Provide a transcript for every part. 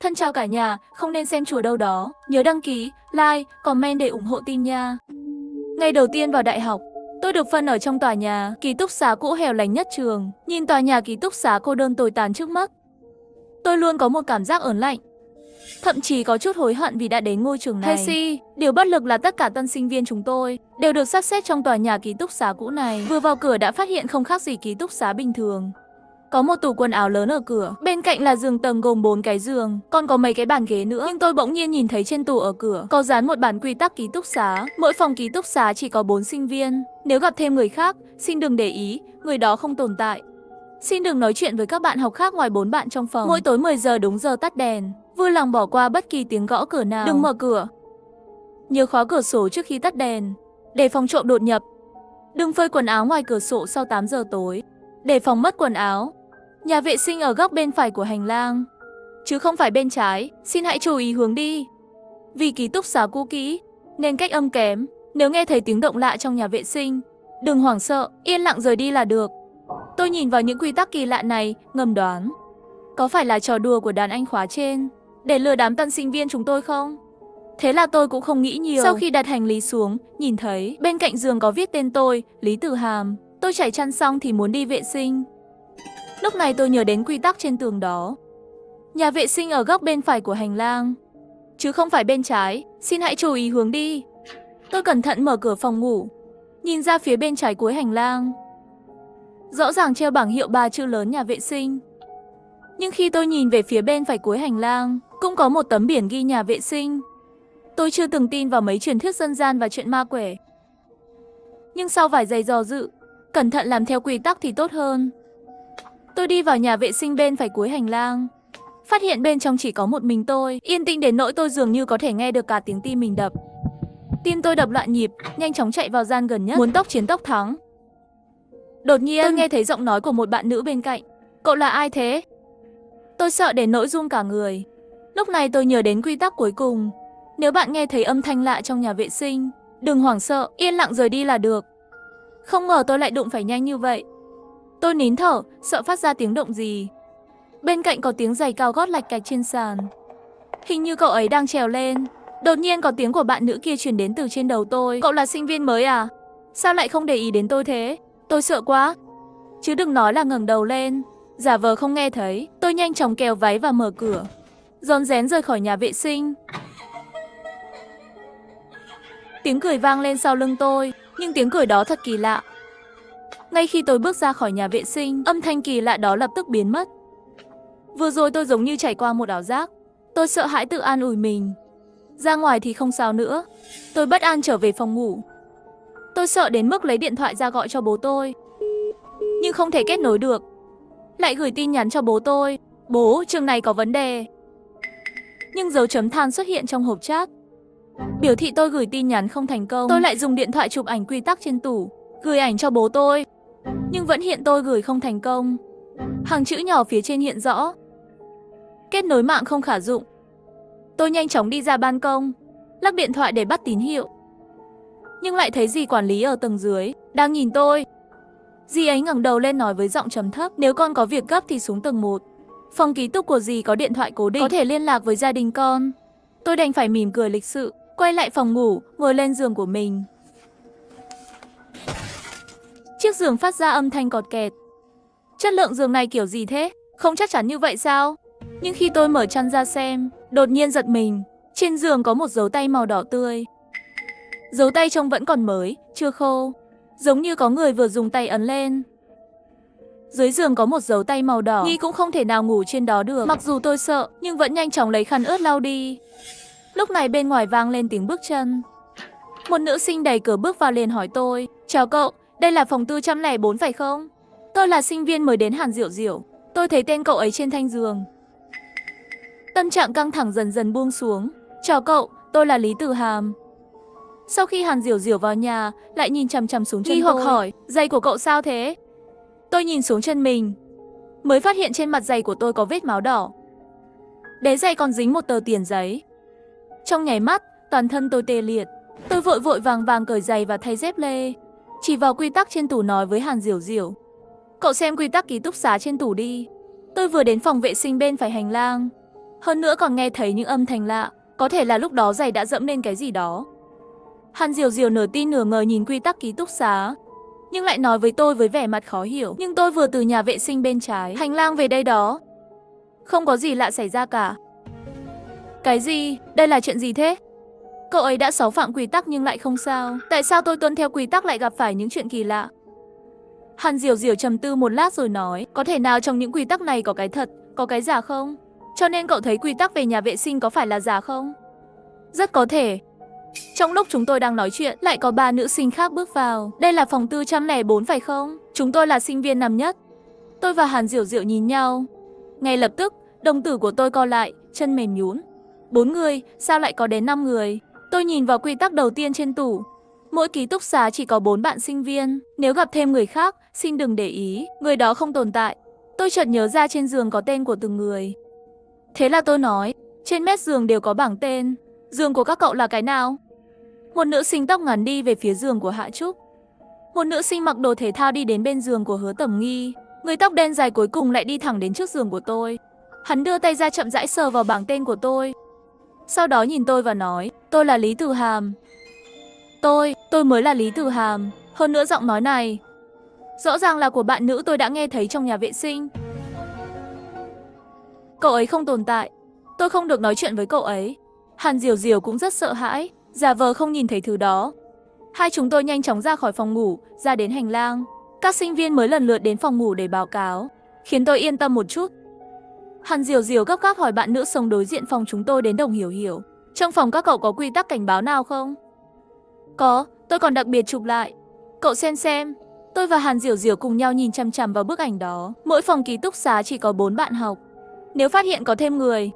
Thân chào cả nhà, không nên xem chùa đâu đó. Nhớ đăng ký, like, comment để ủng hộ team nha. Ngày đầu tiên vào đại học, tôi được phân ở trong tòa nhà ký túc xá cũ hẻo lánh nhất trường. Nhìn tòa nhà ký túc xá cô đơn tồi tàn trước mắt, tôi luôn có một cảm giác ớn lạnh. Thậm chí có chút hối hận vì đã đến ngôi trường này. Điều bất lực là tất cả tân sinh viên chúng tôi đều được sắp xếp trong tòa nhà ký túc xá cũ này. Vừa vào cửa đã phát hiện không khác gì ký túc xá bình thường. Có một tủ quần áo lớn ở cửa, bên cạnh là giường tầng gồm 4 cái giường, còn có mấy cái bàn ghế nữa. Nhưng tôi bỗng nhiên nhìn thấy trên tủ ở cửa có dán một bản quy tắc ký túc xá. Mỗi phòng ký túc xá chỉ có 4 sinh viên. Nếu gặp thêm người khác, xin đừng để ý, người đó không tồn tại. Xin đừng nói chuyện với các bạn học khác ngoài 4 bạn trong phòng. Mỗi tối 10 giờ đúng giờ tắt đèn. Vui lòng bỏ qua bất kỳ tiếng gõ cửa nào. Đừng mở cửa. Nhớ khóa cửa sổ trước khi tắt đèn, để phòng trộm đột nhập. Đừng phơi quần áo ngoài cửa sổ sau 8 giờ tối, để phòng mất quần áo. Nhà vệ sinh ở góc bên phải của hành lang, chứ không phải bên trái. Xin hãy chú ý hướng đi. Vì ký túc xá cũ kỹ nên cách âm kém. Nếu nghe thấy tiếng động lạ trong nhà vệ sinh, đừng hoảng sợ, yên lặng rời đi là được. Tôi nhìn vào những quy tắc kỳ lạ này, ngầm đoán có phải là trò đùa của đàn anh khóa trên để lừa đám tân sinh viên chúng tôi không? Thế là tôi cũng không nghĩ nhiều. Sau khi đặt hành lý xuống, nhìn thấy bên cạnh giường có viết tên tôi, Lý Tử Hàm. Tôi trải chăn xong thì muốn đi vệ sinh. Lúc này tôi nhớ đến quy tắc trên tường đó. Nhà vệ sinh ở góc bên phải của hành lang, chứ không phải bên trái. Xin hãy chú ý hướng đi. Tôi cẩn thận mở cửa phòng ngủ, nhìn ra phía bên trái cuối hành lang. Rõ ràng treo bảng hiệu 3 chữ lớn nhà vệ sinh. Nhưng khi tôi nhìn về phía bên phải cuối hành lang, cũng có một tấm biển ghi nhà vệ sinh. Tôi chưa từng tin vào mấy truyền thuyết dân gian và chuyện ma quẻ. Nhưng sau vài giây do dự, cẩn thận làm theo quy tắc thì tốt hơn. Tôi đi vào nhà vệ sinh bên phải cuối hành lang, phát hiện bên trong chỉ có một mình tôi, yên tĩnh đến nỗi tôi dường như có thể nghe được cả tiếng tim mình đập. Tim tôi đập loạn nhịp, nhanh chóng chạy vào gian gần nhất, muốn tốc chiến tốc thắng. Đột nhiên, tôi nghe thấy giọng nói của một bạn nữ bên cạnh. Cậu là ai thế? Tôi sợ đến nỗi run cả người. Lúc này tôi nhớ đến quy tắc cuối cùng. Nếu bạn nghe thấy âm thanh lạ trong nhà vệ sinh, đừng hoảng sợ, yên lặng rời đi là được. Không ngờ tôi lại đụng phải nhanh như vậy. Tôi nín thở, sợ phát ra tiếng động gì. Bên cạnh có tiếng giày cao gót lạch cạch trên sàn. Hình như cậu ấy đang trèo lên. Đột nhiên có tiếng của bạn nữ kia truyền đến từ trên đầu tôi. Cậu là sinh viên mới à? Sao lại không để ý đến tôi thế? Tôi sợ quá. Chứ đừng nói là ngẩng đầu lên, giả vờ không nghe thấy. Tôi nhanh chóng kéo váy và mở cửa, rón rén rời khỏi nhà vệ sinh. Tiếng cười vang lên sau lưng tôi, nhưng tiếng cười đó thật kỳ lạ. Ngay khi tôi bước ra khỏi nhà vệ sinh, âm thanh kỳ lạ đó lập tức biến mất. Vừa rồi tôi giống như trải qua một ảo giác. Tôi sợ hãi tự an ủi mình. Ra ngoài thì không sao nữa. Tôi bất an trở về phòng ngủ. Tôi sợ đến mức lấy điện thoại ra gọi cho bố tôi, nhưng không thể kết nối được. Lại gửi tin nhắn cho bố tôi. Bố, trường này có vấn đề. Nhưng dấu chấm than xuất hiện trong hộp chat, biểu thị tôi gửi tin nhắn không thành công. Tôi lại dùng điện thoại chụp ảnh quy tắc trên tủ, gửi ảnh cho bố tôi, nhưng vẫn hiện tôi gửi không thành công. Hàng chữ nhỏ phía trên hiện rõ: kết nối mạng không khả dụng. Tôi nhanh chóng đi ra ban công, lắc điện thoại để bắt tín hiệu. Nhưng lại thấy dì quản lý ở tầng dưới đang nhìn tôi. Dì ấy ngẩng đầu lên nói với giọng trầm thấp: nếu con có việc gấp thì xuống tầng 1. Phòng ký túc của dì có điện thoại cố định, có thể liên lạc với gia đình con. Tôi đành phải mỉm cười lịch sự, quay lại phòng ngủ, ngồi lên giường của mình. Chiếc giường phát ra âm thanh cọt kẹt. Chất lượng giường này kiểu gì thế? Không chắc chắn như vậy sao? Nhưng khi tôi mở chăn ra xem, đột nhiên giật mình. Trên giường có một dấu tay màu đỏ tươi. Dấu tay trông vẫn còn mới, chưa khô, giống như có người vừa dùng tay ấn lên. Dưới giường có một dấu tay màu đỏ, Nhi cũng không thể nào ngủ trên đó được. Mặc dù tôi sợ, nhưng vẫn nhanh chóng lấy khăn ướt lau đi. Lúc này bên ngoài vang lên tiếng bước chân. Một nữ sinh đẩy cửa bước vào liền hỏi tôi: chào cậu, đây là phòng 404 phải không? Tôi là sinh viên mới đến Hàn Diệu Diệu. Tôi thấy tên cậu ấy trên thanh giường. Tâm trạng căng thẳng dần dần buông xuống. Chào cậu, tôi là Lý Tử Hàm. Sau khi Hàn Diểu Diểu vào nhà, lại nhìn chằm chằm xuống chân tôi, hoặc hỏi: giày của cậu sao thế? Tôi nhìn xuống chân mình, mới phát hiện trên mặt giày của tôi có vết máu đỏ. Đế giày còn dính một tờ tiền giấy. Trong nháy mắt, toàn thân tôi tê liệt. Tôi vội vội vàng vàng cởi giày và thay dép lê, chỉ vào quy tắc trên tủ nói với Hàn Diểu Diểu: cậu xem quy tắc ký túc xá trên tủ đi. Tôi vừa đến phòng vệ sinh bên phải hành lang, Hơn nữa còn nghe thấy những âm thanh lạ, có thể là lúc đó giày đã dẫm lên cái gì đó. Hàn Diều Diều nửa tin nửa ngờ nhìn quy tắc ký túc xá, nhưng lại nói với tôi với vẻ mặt khó hiểu. Nhưng tôi vừa từ nhà vệ sinh bên trái hành lang về đây đó. Không có gì lạ xảy ra cả. Cái gì? Đây là chuyện gì thế? Cậu ấy đã phạm quy tắc nhưng lại không sao. Tại sao tôi tuân theo quy tắc lại gặp phải những chuyện kỳ lạ? Hàn Diều Diều trầm tư một lát rồi nói, có thể nào trong những quy tắc này có cái thật, có cái giả không? Cho nên cậu thấy quy tắc về nhà vệ sinh có phải là giả không? Rất có thể. Trong lúc chúng tôi đang nói chuyện, lại có 3 nữ sinh khác bước vào. Đây là phòng 404 phải không? Chúng tôi là sinh viên năm nhất. Tôi và Hàn Diều Diều nhìn nhau. Ngay lập tức, đồng tử của tôi co lại, chân mềm nhũn. 4 người, sao lại có đến 5 người? Tôi nhìn vào quy tắc đầu tiên trên tủ. Mỗi ký túc xá chỉ có 4 bạn sinh viên. Nếu gặp thêm người khác, xin đừng để ý, người đó không tồn tại. Tôi chợt nhớ ra trên giường có tên của từng người. Thế là tôi nói, trên mép giường đều có bảng tên. Giường của các cậu là cái nào? Một nữ sinh tóc ngắn đi về phía giường của Hạ Trúc. Một nữ sinh mặc đồ thể thao đi đến bên giường của Hứa Tầm Nghi. Người tóc đen dài cuối cùng lại đi thẳng đến trước giường của tôi. Hắn đưa tay ra chậm rãi sờ vào bảng tên của tôi. Sau đó nhìn tôi và nói, tôi là Lý Tử Hàm. Tôi mới là Lý Tử Hàm. Hơn nữa giọng nói này rõ ràng là của bạn nữ tôi đã nghe thấy trong nhà vệ sinh. Cậu ấy không tồn tại. Tôi không được nói chuyện với cậu ấy. Hàn Diều Diều cũng rất sợ hãi, giả vờ không nhìn thấy thứ đó. Hai chúng tôi nhanh chóng ra khỏi phòng ngủ, ra đến hành lang. Các sinh viên mới lần lượt đến phòng ngủ để báo cáo, khiến tôi yên tâm một chút. Hàn Diều Diều gấp gáp hỏi bạn nữ sống đối diện phòng chúng tôi đến Đồng Hiểu Hiểu. Trong phòng các cậu có quy tắc cảnh báo nào không? Có, tôi còn đặc biệt chụp lại. Cậu xem. Tôi và Hàn Diều Diều cùng nhau nhìn chằm chằm vào bức ảnh đó. Mỗi phòng ký túc xá chỉ có 4 bạn học. Nếu phát hiện có thêm người,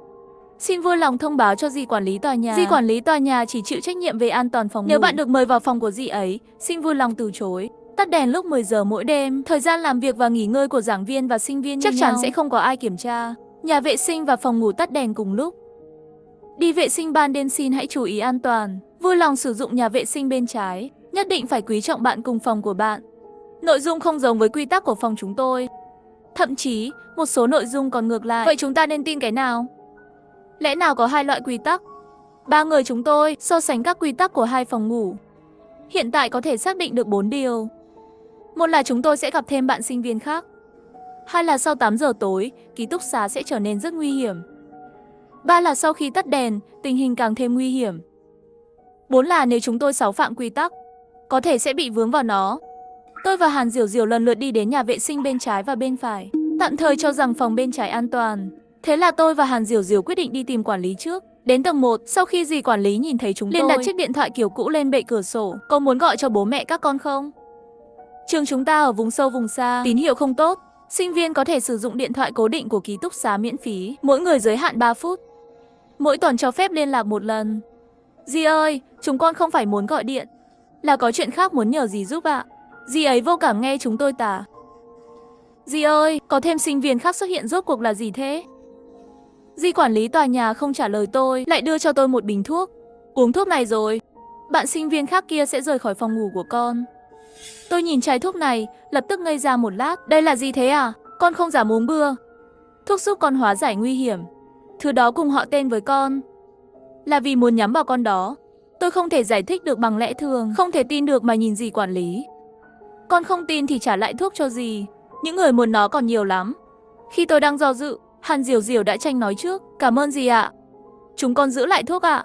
xin vui lòng thông báo cho dì quản lý tòa nhà. Dì quản lý tòa nhà chỉ chịu trách nhiệm về an toàn phòng ngủ. Nếu bạn được mời vào phòng của dì ấy, xin vui lòng từ chối. Tắt đèn lúc 10 giờ mỗi đêm. Thời gian làm việc và nghỉ ngơi của giảng viên và sinh viên chắc chắn sẽ không có ai kiểm tra. Nhà vệ sinh và phòng ngủ tắt đèn cùng lúc. Đi vệ sinh ban đêm xin hãy chú ý an toàn. Vui lòng sử dụng nhà vệ sinh bên trái. Nhất định phải quý trọng bạn cùng phòng của bạn. Nội dung không giống với quy tắc của phòng chúng tôi. Thậm chí, một số nội dung còn ngược lại. Vậy chúng ta nên tin cái nào? Lẽ nào có 2 loại quy tắc? 3 người chúng tôi so sánh các quy tắc của 2 phòng ngủ. Hiện tại có thể xác định được 4 điều. Một là chúng tôi sẽ gặp thêm bạn sinh viên khác. 2 là sau 8 giờ tối, ký túc xá sẽ trở nên rất nguy hiểm. 3 là sau khi tắt đèn, tình hình càng thêm nguy hiểm. 4 là nếu chúng tôi phạm quy tắc, có thể sẽ bị vướng vào nó. Tôi và Hàn Diều Diều lần lượt đi đến nhà vệ sinh bên trái và bên phải, tạm thời cho rằng phòng bên trái an toàn. Thế là tôi và Hàn Diều Diều quyết định đi tìm quản lý trước. Đến tầng 1, sau khi dì quản lý nhìn thấy chúng tôi, liền đặt chiếc điện thoại kiểu cũ lên bệ cửa sổ. Có muốn gọi cho bố mẹ các con không? Trường chúng ta ở vùng sâu vùng xa, tín hiệu không tốt. Sinh viên có thể sử dụng điện thoại cố định của ký túc xá miễn phí, mỗi người giới hạn 3 phút. Mỗi tuần cho phép liên lạc một lần. Dì ơi, chúng con không phải muốn gọi điện, là có chuyện khác muốn nhờ dì giúp ạ. Dì ấy vô cảm nghe chúng tôi tả. Dì ơi, có thêm sinh viên khác xuất hiện, rốt cuộc là gì thế? Dì quản lý tòa nhà không trả lời tôi, lại đưa cho tôi một bình thuốc. Uống thuốc này rồi, bạn sinh viên khác kia sẽ rời khỏi phòng ngủ của con. Tôi nhìn chai thuốc này, lập tức ngây ra một lát. Đây là gì thế à? Con không dám uống bừa. Thuốc giúp con hóa giải nguy hiểm. Thứ đó cùng họ tên với con, là vì muốn nhắm vào con đó. Tôi không thể giải thích được bằng lẽ thường, không thể tin được mà nhìn dì quản lý. Con không tin thì trả lại thuốc cho dì. Những người muốn nó còn nhiều lắm. Khi tôi đang do dự, Hàn Diều Diều đã tranh nói trước. Cảm ơn dì ạ. Chúng con giữ lại thuốc ạ.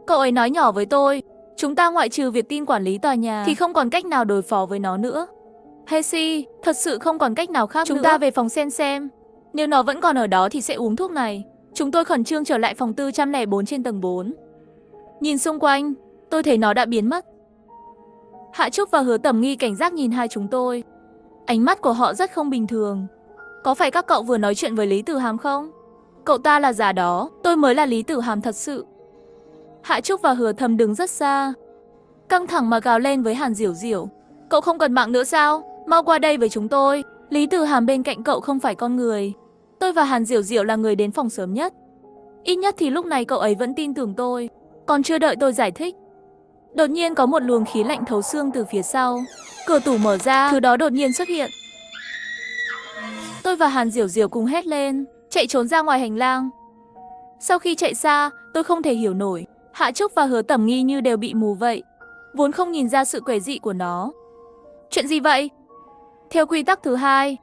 Cậu ấy nói nhỏ với tôi, chúng ta ngoại trừ việc tin quản lý tòa nhà thì không còn cách nào đối phó với nó nữa. Hesi, thật sự không còn cách nào khác nữa. Chúng ta về phòng xem. Nếu nó vẫn còn ở đó thì sẽ uống thuốc này. Chúng tôi khẩn trương trở lại phòng 404 trên tầng 4. Nhìn xung quanh, tôi thấy nó đã biến mất. Hạ Trúc và Hứa Tầm Nghi cảnh giác nhìn hai chúng tôi. Ánh mắt của họ rất không bình thường. Có phải các cậu vừa nói chuyện với Lý Tử Hàm không? Cậu ta là giả đó, tôi mới là Lý Tử Hàm thật sự. Hạ Trúc và Hứa Thầm đứng rất xa, căng thẳng mà gào lên với Hàn Diều Diều. Cậu không cần mạng nữa sao? Mau qua đây với chúng tôi. Lý Tử Hàm bên cạnh cậu không phải con người. Tôi và Hàn Diều Diều là người đến phòng sớm nhất. Ít nhất thì lúc này cậu ấy vẫn tin tưởng tôi. Còn chưa đợi tôi giải thích, đột nhiên có một luồng khí lạnh thấu xương từ phía sau. Cửa tủ mở ra, thứ đó đột nhiên xuất hiện. Tôi và Hàn Diều Diều cùng hét lên, chạy trốn ra ngoài hành lang. Sau khi chạy xa, tôi không thể hiểu nổi. Hạ Trúc và Hứa Tẩm Nghi như đều bị mù vậy, vốn không nhìn ra sự quỷ dị của nó. Chuyện gì vậy? Theo quy tắc thứ 2,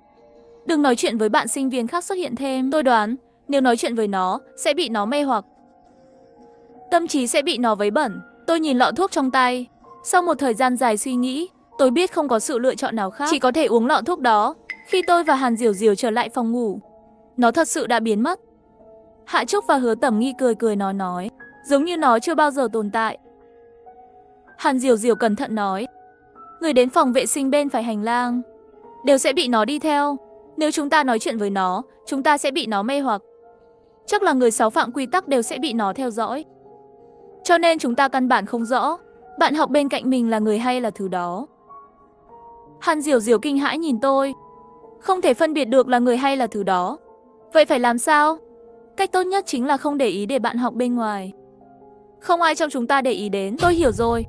đừng nói chuyện với bạn sinh viên khác xuất hiện thêm. Tôi đoán, nếu nói chuyện với nó, sẽ bị nó mê hoặc. Tâm trí sẽ bị nó vấy bẩn. Tôi nhìn lọ thuốc trong tay. Sau một thời gian dài suy nghĩ, tôi biết không có sự lựa chọn nào khác, chỉ có thể uống lọ thuốc đó. Khi tôi và Hàn Diểu Diểu trở lại phòng ngủ, nó thật sự đã biến mất. Hạ Trúc và Hứa Tẩm Nghi cười cười nói, giống như nó chưa bao giờ tồn tại. Hàn Diểu Diểu cẩn thận nói, người đến phòng vệ sinh bên phải hành lang đều sẽ bị nó đi theo. Nếu chúng ta nói chuyện với nó, chúng ta sẽ bị nó mê hoặc. Chắc là người 6 phạm quy tắc đều sẽ bị nó theo dõi. Cho nên chúng ta căn bản không rõ bạn học bên cạnh mình là người hay là thứ đó. Hàn Diểu Diểu kinh hãi nhìn tôi. Không thể phân biệt được là người hay là thứ đó. Vậy phải làm sao? Cách tốt nhất chính là không để ý để bạn học bên ngoài. Không ai trong chúng ta để ý đến. Tôi hiểu rồi.